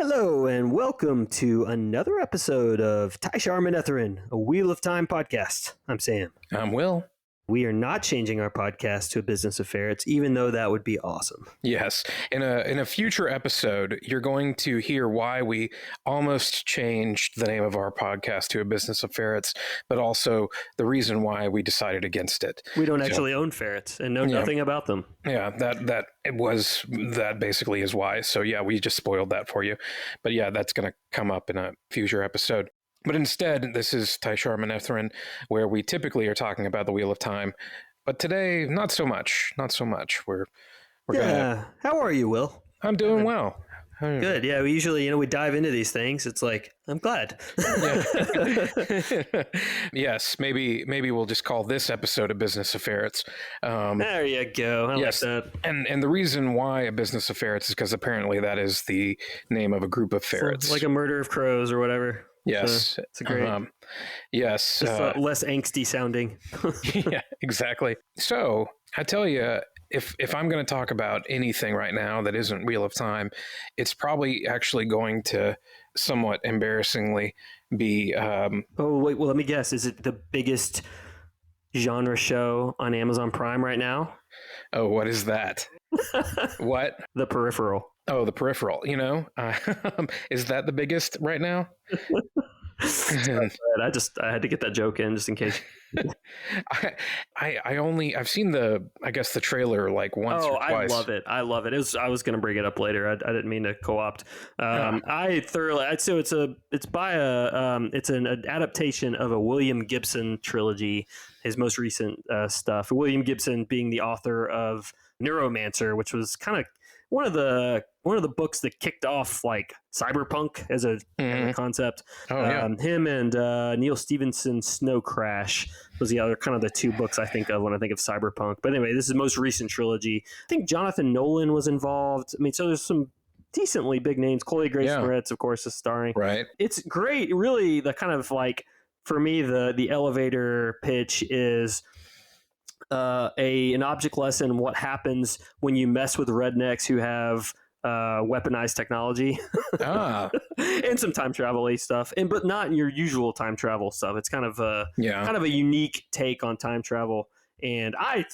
Hello and welcome to another episode of Tai'Shar, a Wheel of Time podcast. I'm Sam. I'm Will. We are not changing our podcast to a business of ferrets, even though that would be awesome. Yes. In a future episode, you're going to hear why we almost changed the name of our podcast to a business of ferrets, but also the reason why we decided against it. We don't actually own ferrets and know nothing about them. Yeah, that basically is why. So yeah, we just spoiled that for you. But yeah, that's going to come up in a future episode. But instead, this is Tai'Shar, where we typically are talking about the Wheel of Time. But today, not so much. Not so much. We're gonna... How are you, Will? I'm doing well. Good. Yeah, we usually, we dive into these things. It's like, I'm glad. Yes, maybe we'll just call this episode a business of ferrets. There you go. I like that. And the reason why a business of ferrets is because apparently that is the name of a group of ferrets. So, like a murder of crows or whatever. Yes. It's a great. Yes. It's less angsty sounding. Yeah, exactly. So I tell you, if I'm going to talk about anything right now that isn't Wheel of Time, it's probably actually going to somewhat embarrassingly be. Oh, wait. Well, let me guess. Is it the biggest genre show on Amazon Prime right now? Oh, what is that? What? The Peripheral. Oh, The Peripheral. Is that the biggest right now? I had to get that joke in just in case. I've seen the trailer like once or twice. I love it. I was going to bring it up later. I didn't mean to co-opt. It's an adaptation of a William Gibson trilogy, his most recent stuff. William Gibson being the author of Neuromancer, which was kind of one of the books that kicked off like cyberpunk as a concept. Him and Neil Stephenson's Snow Crash was the other kind of the two books I think of when I think of cyberpunk. But anyway, this is the most recent trilogy. I think Jonathan Nolan was involved. I mean, so there's some decently big names. Chloe Grace Moretz, of course, is starring. Right. It's great. Really, the kind of like, for me, the elevator pitch is an object lesson, what happens when you mess with rednecks who have weaponized technology and some time travel-y stuff, but not your usual time travel stuff. It's kind of a unique take on time travel, and I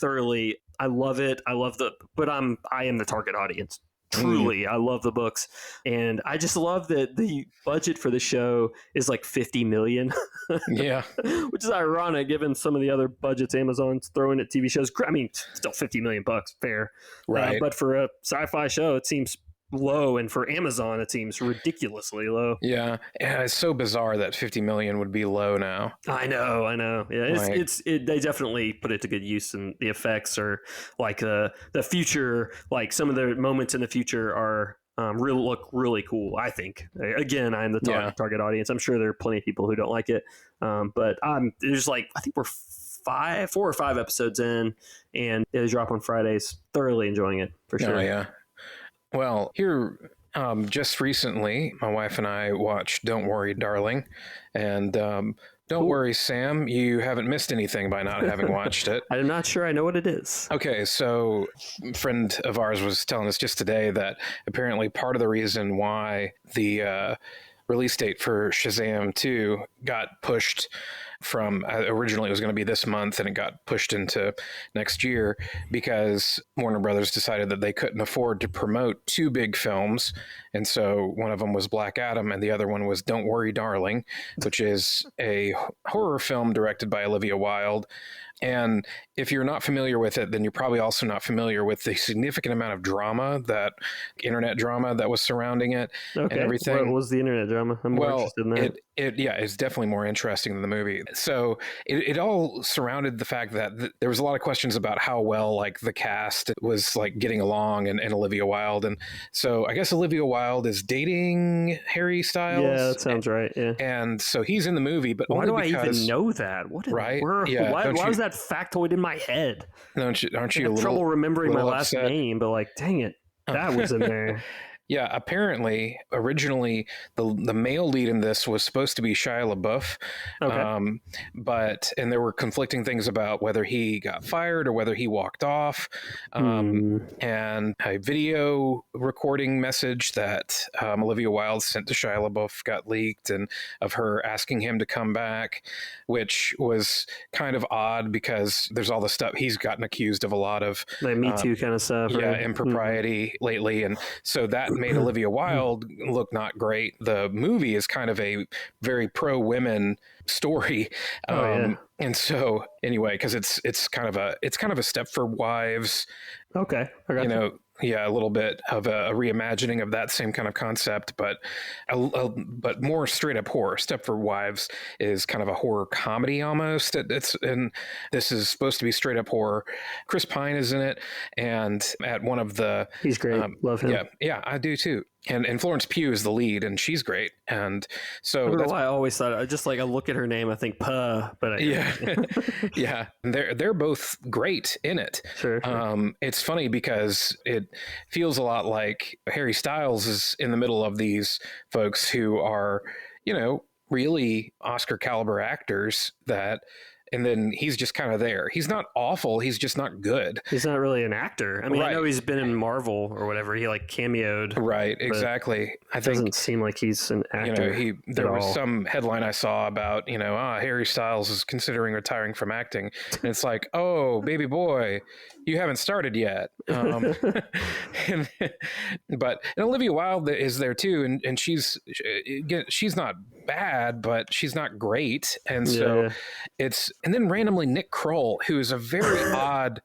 love it. I am the target audience. Truly, I love the books, and I just love that the budget for the show is like $50 million. Yeah, which is ironic given some of the other budgets Amazon's throwing at TV shows. I mean, still $50 million, fair, right? But for a sci-fi show, it seems low, and for Amazon, it seems ridiculously low. Yeah, it's so bizarre that 50 million would be low now. I know. Yeah, they definitely put it to good use, and the effects are like the future. Like some of the moments in the future are look really cool. I think. Again, I'm the target audience. I'm sure there are plenty of people who don't like it, but there's like I think we're 4 or 5 episodes in, and they drop on Fridays. Thoroughly enjoying it for sure. Oh yeah. Well, here, just recently, my wife and I watched Don't Worry, Darling. And don't worry, Sam, you haven't missed anything by not having watched it. I'm not sure I know what it is. Okay, so a friend of ours was telling us just today that apparently part of the reason why the release date for Shazam 2 got pushed from originally it was going to be this month, and it got pushed into next year because Warner Brothers decided that they couldn't afford to promote 2 big films. And so one of them was Black Adam and the other one was Don't Worry, Darling, which is a horror film directed by Olivia Wilde. And if you're not familiar with it, then you're probably also not familiar with the significant amount of drama, that internet drama that was surrounding it and everything. What was the internet drama? I'm more interested in that. It's definitely more interesting than the movie. So it all surrounded the fact that there was a lot of questions about how well like the cast was like getting along and Olivia Wilde. And so I guess Olivia Wilde is dating Harry Styles. Yeah, that sounds right. Yeah. And so he's in the movie, but why only do I because, even know that? Why was that factoid in my head? Aren't you I have trouble remembering my last name, but like, dang it, that was in there. Yeah, apparently, originally the male lead in this was supposed to be Shia LaBeouf, Okay. and there were conflicting things about whether he got fired or whether he walked off. Hmm. And a video recording message that Olivia Wilde sent to Shia LaBeouf got leaked, and of her asking him to come back, which was kind of odd because there's all the stuff he's gotten accused of, a lot of Like Me Too kind of stuff. yeah, Right? impropriety lately, and so that made Olivia Wilde look not great. The movie is kind of a very pro women story, Oh yeah. and so anyway, because it's kind of a step for wives, Okay. I got you you. know. Yeah, a little bit of a reimagining of that same kind of concept, but but more straight up horror. Step for Wives is kind of a horror comedy almost. And this is supposed to be straight up horror. Chris Pine is in it, and at one of the He's great. Love him. yeah, I do too. And Florence Pugh is the lead, and she's great. And I so don't know that's why I always thought I just like I look at her name, I think Puh, but yeah, yeah. And they're both great in it. sure. It's funny because it feels a lot like Harry Styles is in the middle of these folks who are, really Oscar caliber actors and then he's just kind of there. He's not awful. He's just not good. He's not really an actor. I mean, I Right. know he's been in Marvel or whatever. He like cameoed. Right. Exactly. I It think, doesn't seem like he's an actor. there was all. some headline I saw about, Harry Styles is considering retiring from acting. And it's like, oh, baby boy, you haven't started yet. And, but Olivia Wilde is there too. And she's not bad, but she's not great. And so Yeah. and then randomly Nick Kroll, who is a very odd,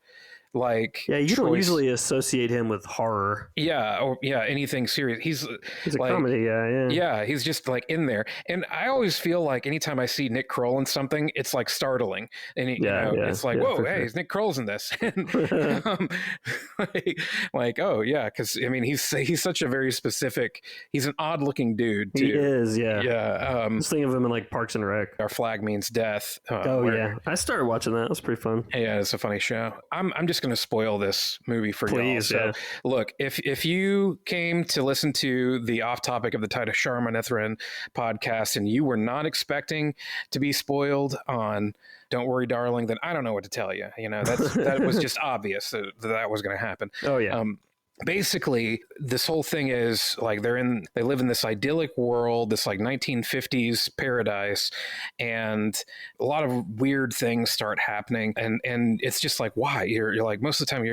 like, Yeah, you don't choice. usually associate him with horror. Anything serious. He's a like, comedy guy. Yeah. yeah, he's just like in there. And I always feel like anytime I see Nick Kroll in something, it's like startling. And it's like, whoa, hey, sure. Nick Kroll's in this. And, oh yeah, because I mean he's such a very specific. He's an odd looking dude too. He is. Yeah. Yeah. Just think of him in like Parks and Rec. Our Flag Means Death. Yeah, I started watching that. It was pretty fun. Yeah, it's a funny show. I'm just going to spoil this movie for y'all. Please, So, look, if you came to listen to the Off Topic of the Tai'Shar podcast and you were not expecting to be spoiled on Don't Worry, Darling, then I don't know what to tell you. That was just obvious that was going to happen. Oh yeah. Basically, this whole thing is like they live in this idyllic world, this like 1950s paradise, and a lot of weird things start happening, and it's just like, why? You're like, most of the time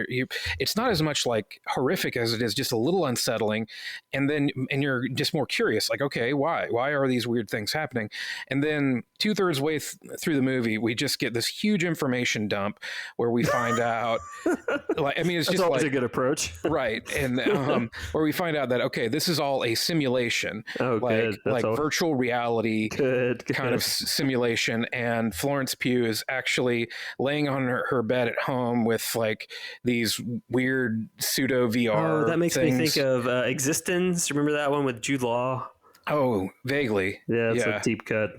it's not as much like horrific as it is just a little unsettling, and you're just more curious, like, okay, why are these weird things happening? And then 2/3 way through the movie, we just get this huge information dump where we find out, like, I mean, it's That's just always like a good approach. right. And where we find out that, okay, this is all a simulation, Oh, good. That's all. virtual reality Good. kind of simulation. And Florence Pugh is actually laying on her bed at home with like these weird pseudo VR. Oh, that makes things. me think of Existence. Remember that one with Jude Law? Oh, vaguely. Yeah, it's a deep cut.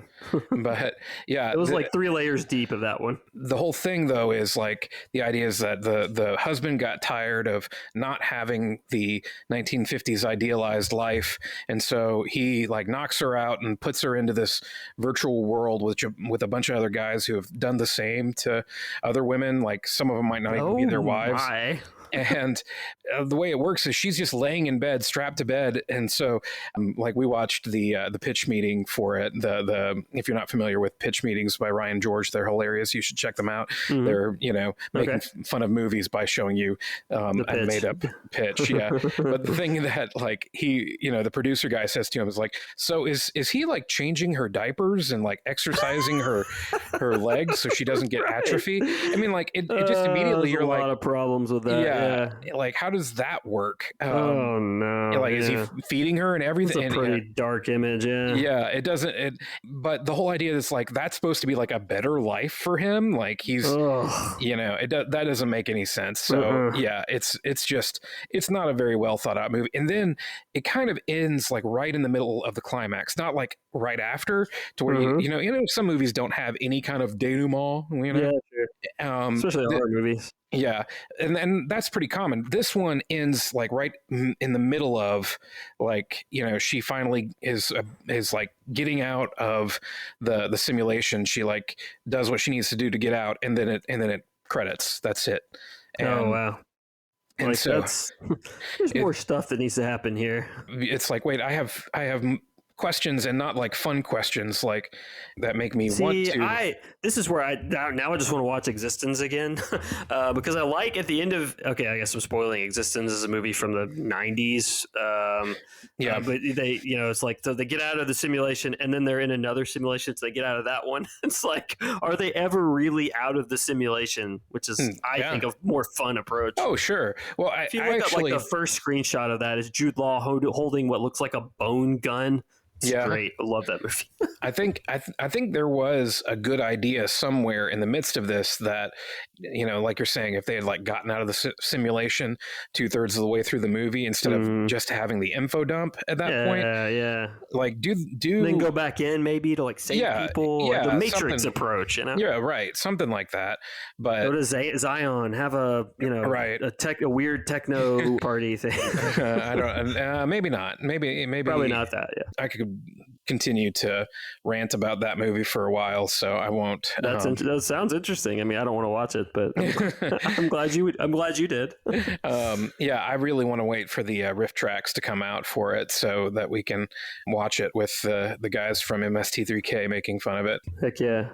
But yeah, It was like 3 layers deep of that one. the whole thing though is like the idea is that the husband got tired of not having the 1950s idealized life, and so he like knocks her out and puts her into this virtual world with a bunch of other guys who have done the same to other women. Like some of them might not even be their wives. My. And the way it works is she's just laying in bed, strapped to bed. And so, like, we watched the pitch meeting for it. The if you're not familiar with pitch meetings by Ryan George, they're hilarious. You should check them out. Mhm. They're making fun of movies by showing you a made up pitch. Yeah, but the thing that like he, the producer guy says to him is like, so is he like changing her diapers and like exercising her legs so she doesn't get atrophy? I mean, like it just immediately you're like, a lot of problems with that. Yeah. like how does that work? Oh no! Like is he feeding her and everything? It's a pretty dark image. Yeah. Yeah, it doesn't. But the whole idea is like that's supposed to be like a better life for him. Like he's, that doesn't make any sense. So yeah, it's not a very well thought out movie. And then it kind of ends like right in the middle of the climax, not like right after, to where some movies don't have any kind of denouement. Yeah, sure. Especially horror movies. Yeah, and that's pretty common. This one ends like right in the middle of, like, she finally is like getting out of the simulation. She like does what she needs to do to get out, and then it credits. That's it. Oh wow. And like so there's more stuff that needs to happen here. It's like, wait, I have questions, and not like fun questions like that make me want to. This is where I just want to watch Existence again because I like at the end of, okay, I guess I'm spoiling Existence is a movie from the 90s. But they, it's like, so they get out of the simulation and then they're in another simulation, so they get out of that one. It's like, are they ever really out of the simulation? Which is, I think, a more fun approach. Oh, sure. Well, if you look up like the first screenshot of that is Jude Law holding what looks like a bone gun. It's great. I love that movie. I think there was a good idea somewhere in the midst of this that, like you're saying, if they had like gotten out of the simulation 2/3 of the way through the movie instead of just having the info dump at that point. Yeah. Like do then go back in maybe to like save people. Yeah, the Matrix approach, Yeah, right. Something like that. But go to Zion, have a a weird techno party thing. I don't. Maybe not. Maybe probably not that. Yeah. I could continue to rant about that movie for a while, so I won't. That sounds interesting. I mean, I don't want to watch it, but I'm glad you did. I really want to wait for the riff tracks to come out for it so that we can watch it with the guys from MST3K making fun of it. Heck yeah.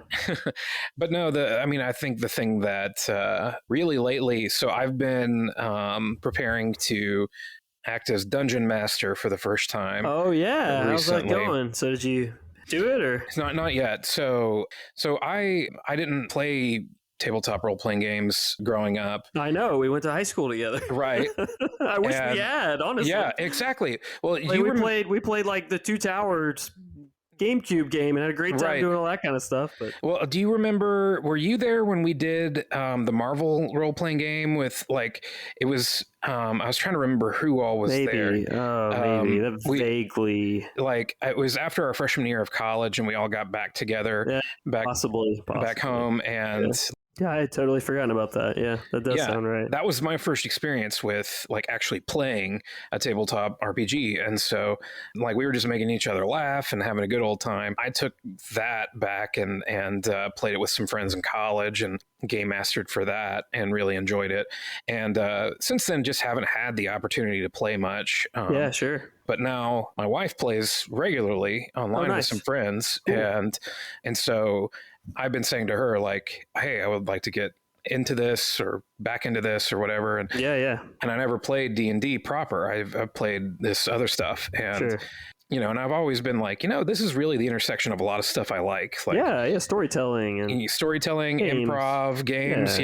But no, I think the thing that really lately, so I've been preparing to act as dungeon master for the first time. Oh yeah, how's that going? So did you do it or it's not yet? So I didn't play tabletop role-playing games growing up. I know, we went to high school together. Right. I wish we had, honestly. Yeah, exactly. Well, we played like the Two Towers GameCube game and had a great time doing all that kind of stuff. But well, do you remember, were you there when we did the Marvel role-playing game with, like, it was I was trying to remember who all was there. Maybe vaguely. Like, it was after our freshman year of college and we all got back together, possibly back home, and yeah, I had totally forgotten about that. Yeah, that does sound right. That was my first experience with like actually playing a tabletop RPG. And so like we were just making each other laugh and having a good old time. I took that back and played it with some friends in college and game mastered for that and really enjoyed it. And since then, just haven't had the opportunity to play much. Yeah, sure. But now my wife plays regularly online with some friends. Cool. And so I've been saying to her, like, hey, I would like to get into this or back into this or whatever. And and I never played D&D proper. I've played this other stuff. And and I've always been like, this is really the intersection of a lot of stuff I like. Storytelling and games. Improv, games,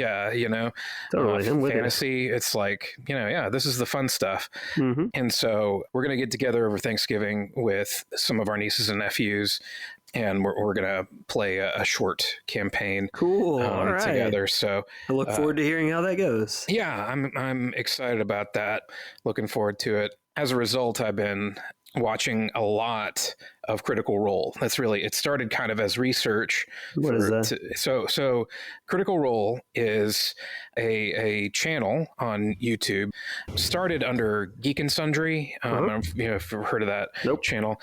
totally. Fantasy. It's like, this is the fun stuff. Mm-hmm. And so we're going to get together over Thanksgiving with some of our nieces and nephews, and we're going to play a short campaign together. So I look forward to hearing how that goes. Yeah, I'm excited about that. Looking forward to it. As a result, I've been watching a lot of Critical Role. It started kind of as research. What is that? So Critical Role is a channel on YouTube. Started under Geek and Sundry. I don't know if you've heard of that channel.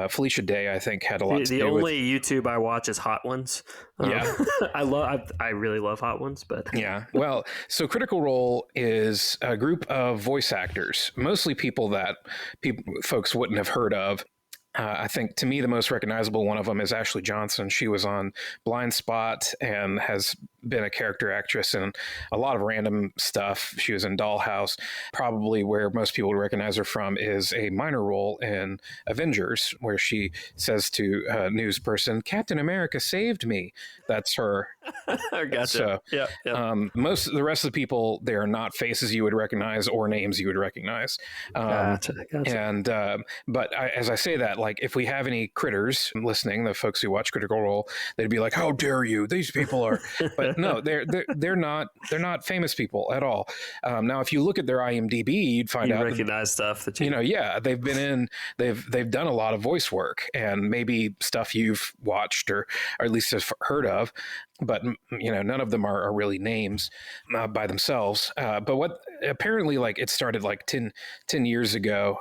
Felicia Day, I think, had a lot to do with it. The only YouTube I watch is Hot Ones. I really love Hot Ones, but well, so Critical Role is a group of voice actors, mostly people that folks wouldn't have heard of. I think to me the most recognizable one of them is Ashley Johnson. She was on Blind Spot and has been a character actress in a lot of random stuff. She was in Dollhouse. Probably where most people would recognize her from is a minor role in Avengers, where she says to a news person, "Captain America saved me." That's her. Gotcha. So, most of the rest of the people, they are not faces you would recognize or names you would recognize. Gotcha. And but as I say that, like, if we have any critters listening, the folks who watch Critical Role, they'd be like, "How dare you? These people are." But no, they're not famous people at all. Now, if you look at their IMDb, you'd find out recognize stuff that they've been in. They've done a lot of voice work and maybe stuff you've watched or at least have heard of. but none of them are really names by themselves. But what apparently, like, it started like 10 years ago.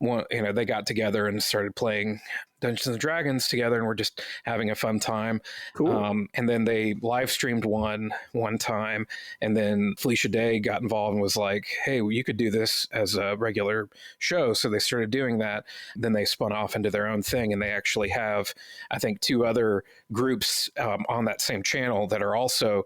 They got together and started playing Dungeons and Dragons together, and we're just having a fun time. Cool. And then they live streamed one time, and then Felicia Day got involved and was like, "Hey, well, you could do this as a regular show." So they started doing that. Then they spun off into their own thing, and they actually have, I think, 2 other groups on that same channel that are also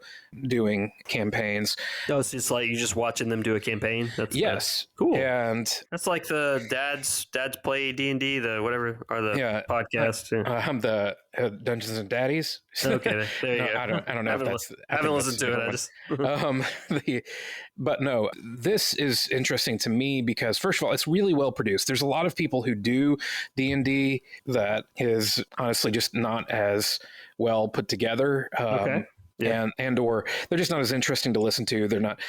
doing campaigns. Oh, it's just like you're just watching them do a campaign. Yes, cool. And that's like the dads play D&D, the whatever, or the podcast. I'm the Dungeons and Daddies. Okay, there you go. I don't know if that's. I haven't listened to it. I just. But no, this is interesting to me because, first of all, it's really well produced. There's a lot of people who do D&D that is honestly just not as well put together. Okay. Yeah. And or they're just not as interesting to listen to. They're not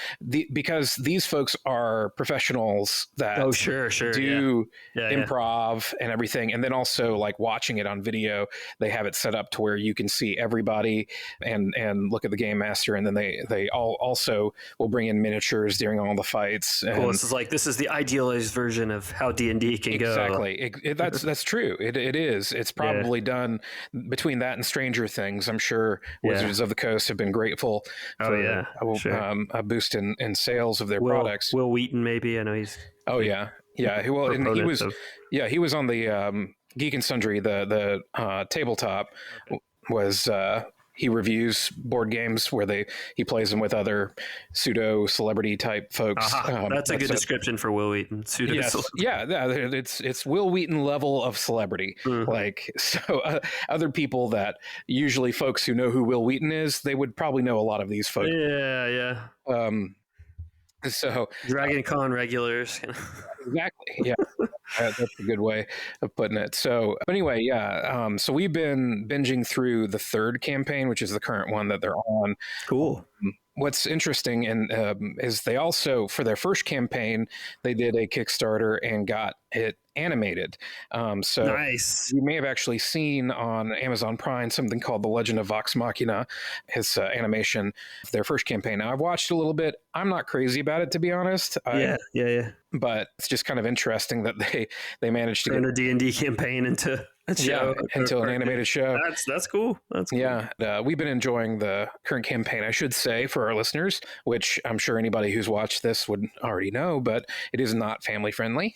because these folks are professionals that do improv and everything, and then also like watching it on video. They have it set up to where you can see everybody and look at the game master, and then they all also will bring in miniatures during all the fights. And cool. This is the idealized version of how D&D can go. Exactly. That's true. It is. It's probably done between that and Stranger Things. I'm sure Wizards of the Coast have been grateful for a boost in sales of their products. Will Wheaton, maybe. I know he's. Oh yeah. Well, and he was. He was on the Geek and Sundry, the tabletop. Was he reviews board games where he plays them with other pseudo celebrity type folks. That's a good description for Will Wheaton. Pseudo. Yes, it's Will Wheaton level of celebrity. Mm-hmm. Like, so other people that usually folks who know who Will Wheaton is, they would probably know a lot of these folks. Yeah. So Dragon Con regulars. Exactly. Yeah. That's a good way of putting it. So anyway, so we've been binging through the 3rd campaign, which is the current one that they're on. Cool. What's interesting is they also, for their first campaign, they did a Kickstarter and got it animated. So nice. You may have actually seen on Amazon Prime something called The Legend of Vox Machina, his animation of their first campaign. Now, I've watched a little bit. I'm not crazy about it, to be honest. Yeah. But it's just kind of interesting that they managed to get a D&D campaign into a show. Into an animated show. That's cool. That's cool. Yeah. We've been enjoying the current campaign, I should say, for our listeners, which I'm sure anybody who's watched this would already know, but it is not family friendly.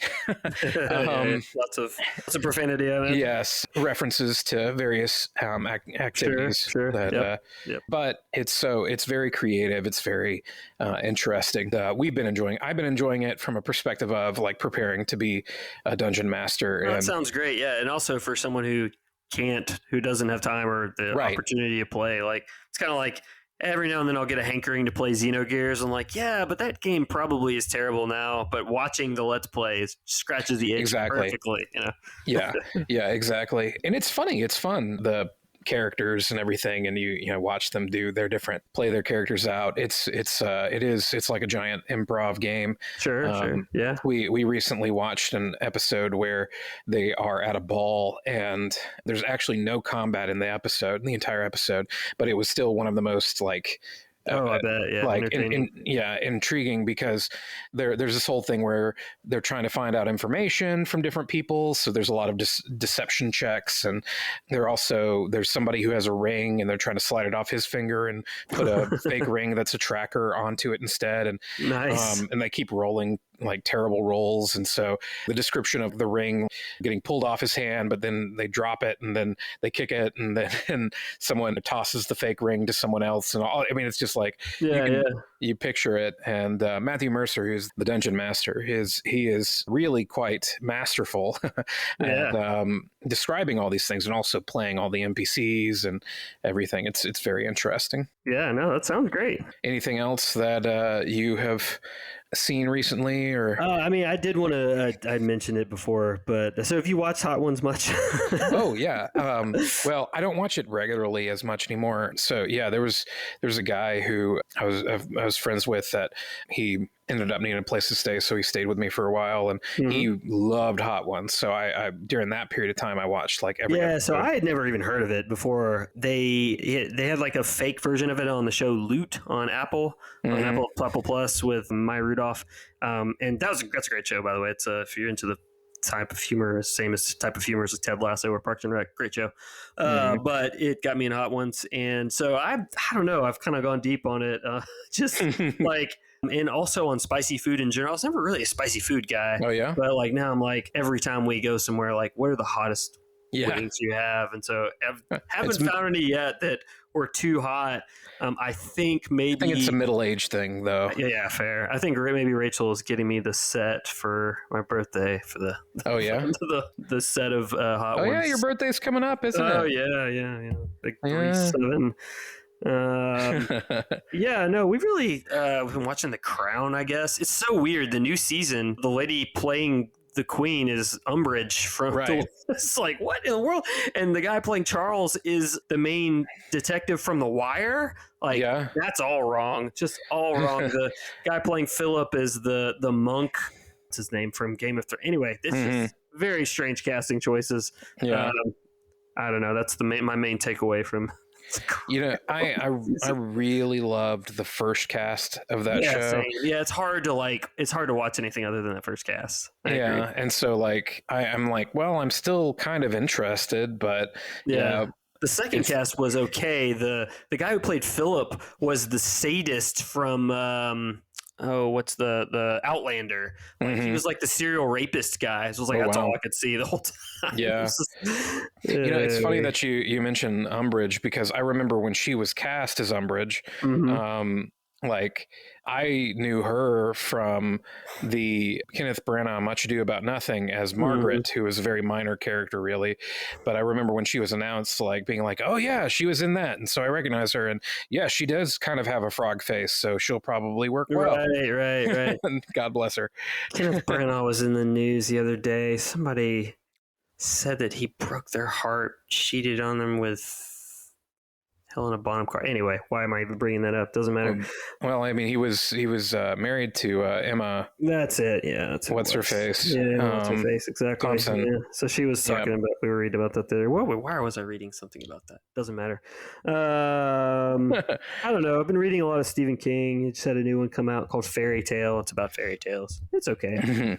Lots of profanity. Yes. References to various activities. Sure. But it's very creative. It's very interesting. I've been enjoying it from a perspective of like preparing to be a dungeon master. That sounds great. Yeah. And also for someone who doesn't have time or the opportunity to play, like it's kind of like every now and then I'll get a hankering to play Xenogears. I'm like, yeah, but that game probably is terrible now, but watching the Let's Play scratches the itch perfectly, Yeah, exactly. And it's funny. It's fun. The characters and everything, and you watch them play their characters out. It's like a giant improv game. Sure. Yeah. We recently watched an episode where they are at a ball and there's actually no combat in the entire episode, but it was still one of the most like I bet. Yeah. Like, intriguing because there's this whole thing where they're trying to find out information from different people. So there's a lot of deception checks, and there's somebody who has a ring and they're trying to slide it off his finger and put a fake ring that's a tracker onto it instead. And nice. And they keep rolling like terrible rolls, and so the description of the ring getting pulled off his hand, but then they drop it and then they kick it, and then someone tosses the fake ring to someone else, and all. I mean, it's just like you picture it. And Matthew Mercer, who's the dungeon master, he is really quite masterful at describing all these things and also playing all the NPCs and everything. It's very interesting. Yeah, no, that sounds great. Anything else that you have seen recently, or I mean, I did want to I mentioned it before, but so have you watched Hot Ones much? Oh yeah. Well, I don't watch it regularly as much anymore. So yeah, there's a guy who I was a was friends with that he ended up needing a place to stay, so he stayed with me for a while, and he loved Hot Ones. So I during that period of time I watched like every episode. So I had never even heard of it before. They had like a fake version of it on the show Loot on Apple Apple Plus with Maya Rudolph, and that's a great show, by the way. It's if you're into the type of humor, same as type of humor as Ted Lasso or Parks and Rec, great show. But it got me in Hot Ones, and so I don't know, I've kind of gone deep on it, just like. And also on spicy food in general. I was never really a spicy food guy. Oh yeah, but like now I'm like, every time we go somewhere, like, what are the hottest wings you have? And so I haven't found any yet that were too hot. I think it's a middle-aged thing, though. Yeah, fair. I think maybe Rachel is getting me the set for my birthday for the the set of hot ones. Oh yeah, your birthday's coming up, isn't it? Oh yeah. Like 3/7. We've really been watching The Crown, I guess. It's so weird. The new season, the lady playing the queen is Umbridge from it's like, what in the world? And the guy playing Charles is the main detective from The Wire. Like, that's all wrong. Just all wrong. The guy playing Philip is the monk. What's his name from Game of Thrones? Anyway, it's just very strange casting choices. I don't know. That's my main takeaway from. I really loved the first cast of that show. Same. Yeah, it's hard to watch anything other than that first cast. I agree. And so like I'm like, well, I'm still kind of interested, but the second cast was okay. The guy who played Philip was the sadist from what's the Outlander? Like, he was like the serial rapist guy. So it was like that's all I could see the whole time. Yeah. It's funny that you mentioned Umbridge, because I remember when she was cast as Umbridge, like I knew her from the Kenneth Branagh Much Ado About Nothing as Margaret, who was a very minor character, really. But I remember when she was announced, like being like, "Oh yeah, she was in that," and so I recognize her. And yeah, she does kind of have a frog face, so she'll probably work well. Right. God bless her. Kenneth Branagh was in the news the other day. Somebody said that he broke their heart, cheated on them with Helena Bonham Carter. Anyway, why am I even bringing that up? Doesn't matter. Well, I mean, he was married to Emma. That's it. Yeah, that's what's her face. Yeah, what's her face exactly. Thompson. Yeah. So she was talking about. We were reading about that there. Why was I reading something about that? Doesn't matter. I don't know. I've been reading a lot of Stephen King. He just had a new one come out called Fairy Tale. It's about fairy tales. It's okay.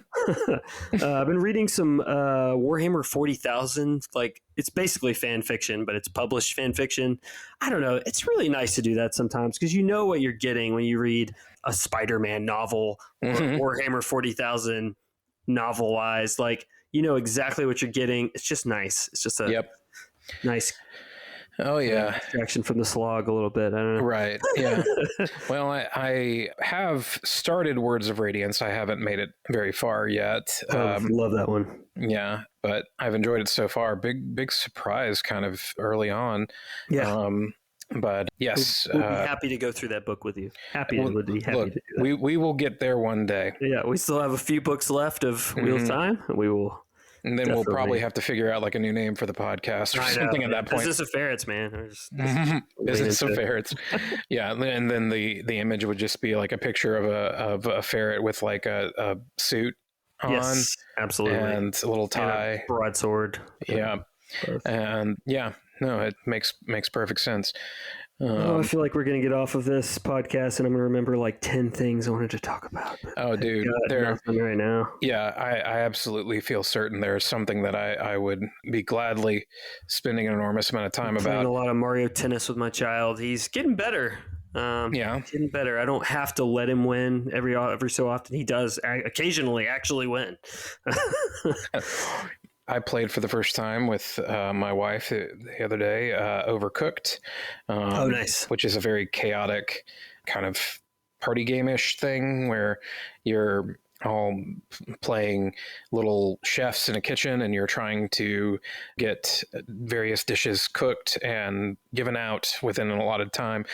I've been reading some Warhammer 40,000. Like, it's basically fan fiction, but it's published fan fiction. I don't know. It's really nice to do that sometimes, because you know what you're getting when you read a Spider-Man novel or Warhammer 40,000 novelized. Like, you know exactly what you're getting. It's just nice. It's just a nice distraction from the slog a little bit. I don't know. Right. Yeah. Well, I have started Words of Radiance. I haven't made it very far yet. Love that one. Yeah, but I've enjoyed it so far. Big surprise kind of early on. Yeah. But yes, we'll be happy to go through that book with you. Happy to do that. We will get there one day. Yeah, we still have a few books left of Wheel of Time. We will. And then we'll probably have to figure out like a new name for the podcast or something at that point. Business of Ferrets, man. Business of Ferrets. Yeah, and then the image would just be like a picture of a ferret with like a suit on. Yes, absolutely. And a little tie. And a broadsword. Yeah. Both. And no, it makes perfect sense. I feel like we're going to get off of this podcast and I'm going to remember like 10 things I wanted to talk about. Oh, dude. Nothing right now. Yeah, I absolutely feel certain there's something that I would be gladly spending an enormous amount of time about. Playing a lot of Mario Tennis with my child. He's getting better. Getting better. I don't have to let him win every so often. He does occasionally actually win. I played for the first time with my wife the other day, Overcooked. Nice. Which is a very chaotic kind of party game-ish thing where you're all playing little chefs in a kitchen and you're trying to get various dishes cooked and given out within a allotted time.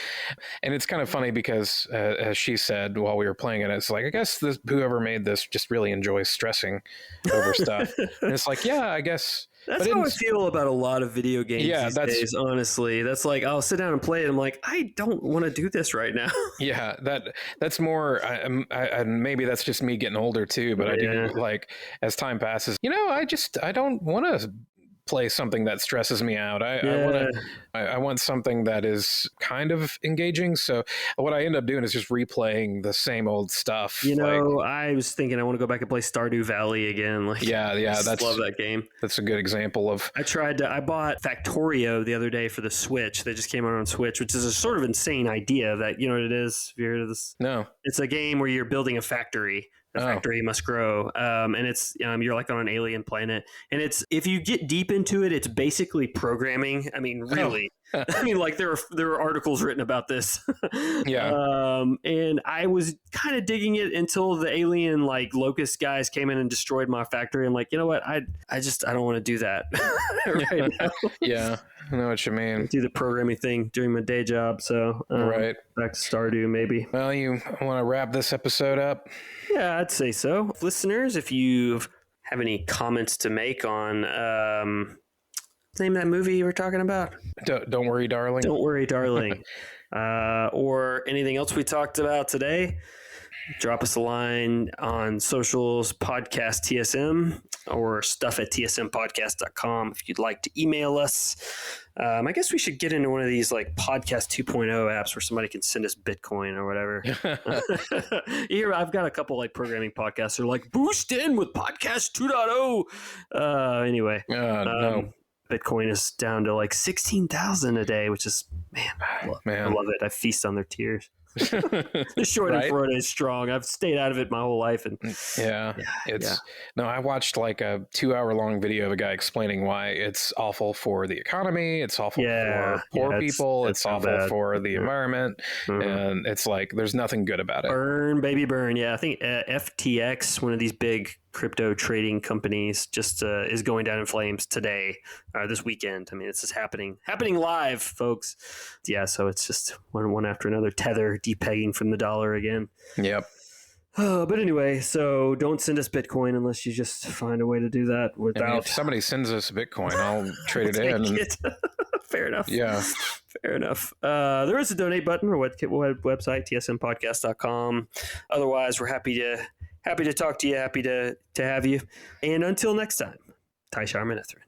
And it's kind of funny because as she said while we were playing it, it's like, I guess whoever made this just really enjoys stressing over stuff. And it's like, yeah, I guess That's how I feel about a lot of video games these days, honestly. That's like, I'll sit down and play it. I'm like, I don't want to do this right now. Yeah, that's more, maybe that's just me getting older too, but I do, like, as time passes, I don't want to play something that stresses me out. I want something that is kind of engaging. So what I end up doing is just replaying the same old stuff. I was thinking I want to go back and play Stardew Valley again. Like, I love that game. That's a good example of. I bought Factorio the other day for the Switch. They just came out on Switch, which is a sort of insane idea. That you know what it is. Have you heard of this? No. It's a game where you're building a factory. The factory must grow, and it's you're like on an alien planet, and it's if you get deep into it, it's basically programming. I mean, really. I mean, like there are articles written about this. And I was kind of digging it until the alien like locust guys came in and destroyed my factory. I'm like, you know what? I don't want to do that right now. Yeah, I know what you mean. Do the programming thing during my day job. So right, back to Stardew maybe. Well, you want to wrap this episode up? Yeah, I'd say so. Listeners, if you have any comments to make on name that movie you were talking about. Don't worry, darling. Don't worry, darling. Or anything else we talked about today, drop us a line on socials, podcast TSM, or stuff@tsmpodcast.com if you'd like to email us. I guess we should get into one of these like podcast 2.0 apps where somebody can send us Bitcoin or whatever. Here, I've got a couple like programming podcasts that are like boost in with podcast 2.0. Anyway. No. Bitcoin is down to like 16,000 a day, which is, man, I love it. I feast on their tears. The short end for it is strong. I've stayed out of it my whole life. And no, I watched like a 2-hour long video of a guy explaining why it's awful for the economy. It's awful for poor people. It's awful for the environment. And it's like, there's nothing good about it. Burn, baby, burn. Yeah. I think FTX, one of these big crypto trading companies, just is going down in flames today, this weekend. I mean, it's just happening live, folks. Yeah. So it's just one after another. Tether depegging from the dollar again. Yep. But anyway, so don't send us Bitcoin unless you just find a way to do that without. I mean, if somebody sends us Bitcoin, I'll trade it in. Fair enough. Yeah. Fair enough. There is a donate button or website, tsmpodcast.com. Otherwise, we're happy to talk to you, happy to have you. And until next time, Tai'Shar Manethrin.